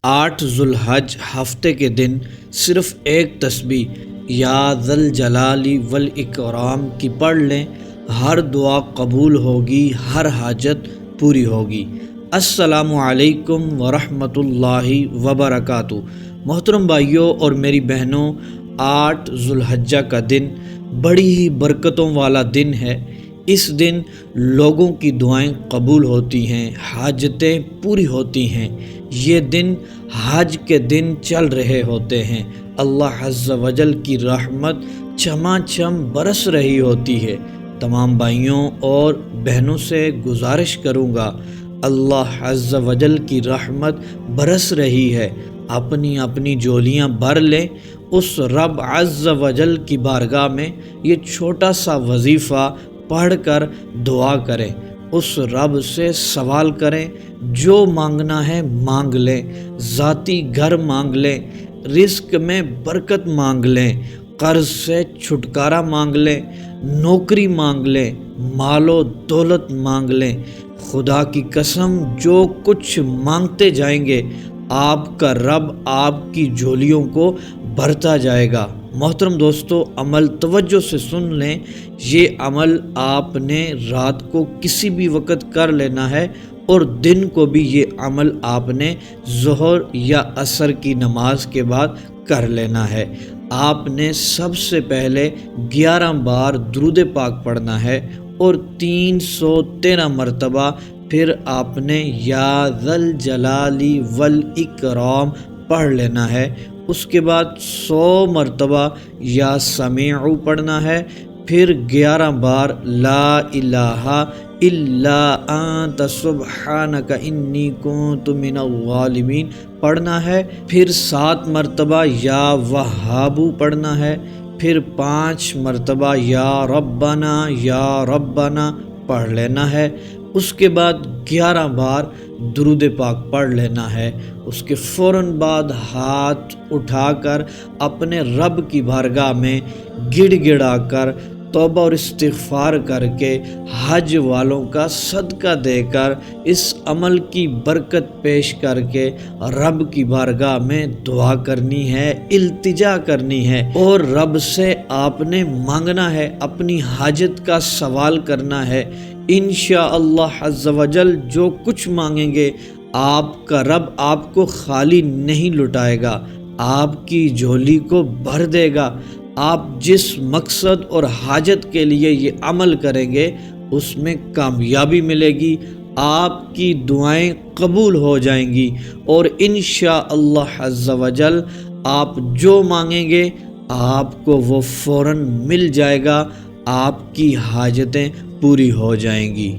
8 ذوالحج ہفتے کے دن صرف ایک تسبیح یا ذل جلالی والاکرام کی پڑھ لیں، ہر دعا قبول ہوگی، ہر حاجت پوری ہوگی۔ السلام علیکم ورحمۃ اللہ وبرکاتہ۔ محترم بھائیوں اور میری بہنوں، 8 ذوالحجہ کا دن بڑی ہی برکتوں والا دن ہے۔ اس دن لوگوں کی دعائیں قبول ہوتی ہیں، حاجتیں پوری ہوتی ہیں۔ یہ دن حج کے دن چل رہے ہوتے ہیں، اللہ عز و جل کی رحمت چماچم برس رہی ہوتی ہے۔ تمام بھائیوں اور بہنوں سے گزارش کروں گا، اللہ عز و جل کی رحمت برس رہی ہے، اپنی اپنی جھولیاں بھر لیں۔ اس رب عز و جل کی بارگاہ میں یہ چھوٹا سا وظیفہ پڑھ کر دعا کریں، اس رب سے سوال کریں، جو مانگنا ہے مانگ لیں، ذاتی گھر مانگ لیں، رزق میں برکت مانگ لیں، قرض سے چھٹکارا مانگ لیں، نوکری مانگ لیں، مال و دولت مانگ لیں۔ خدا کی قسم، جو کچھ مانگتے جائیں گے آپ کا رب آپ کی جھولیوں کو بھرتا جائے گا۔ محترم دوستو، عمل توجہ سے سن لیں، یہ عمل آپ نے رات کو کسی بھی وقت کر لینا ہے، اور دن کو بھی یہ عمل آپ نے ظہر یا عصر کی نماز کے بعد کر لینا ہے۔ آپ نے سب سے پہلے 11 بار درود پاک پڑھنا ہے اور 313 مرتبہ پھر آپ نے یا ذل جلالی والاکرام پڑھ لینا ہے۔ اس کے بعد 100 مرتبہ یا سمیع پڑھنا ہے، پھر 11 بار لا الہ الا انت سبحانک انی کنت من الظالمین پڑھنا ہے، پھر 7 مرتبہ یا وہاب پڑھنا ہے، پھر 5 مرتبہ یا ربنا پڑھ لینا ہے۔ اس کے بعد 11 بار درود پاک پڑھ لینا ہے۔ اس کے فوراً بعد ہاتھ اٹھا کر اپنے رب کی بارگاہ میں گڑ گڑا کر توبہ اور استغفار کر کے، حج والوں کا صدقہ دے کر، اس عمل کی برکت پیش کر کے رب کی بارگاہ میں دعا کرنی ہے، التجا کرنی ہے، اور رب سے آپ نے مانگنا ہے، اپنی حاجت کا سوال کرنا ہے۔ انشاءاللہ عز و جل جو کچھ مانگیں گے آپ کا رب آپ کو خالی نہیں لٹائے گا، آپ کی جھولی کو بھر دے گا۔ آپ جس مقصد اور حاجت کے لیے یہ عمل کریں گے اس میں کامیابی ملے گی، آپ کی دعائیں قبول ہو جائیں گی، اور انشاءاللہ عز و جل آپ جو مانگیں گے آپ کو وہ فوراً مل جائے گا، آپ کی حاجتیں پوری ہو جائیں گی۔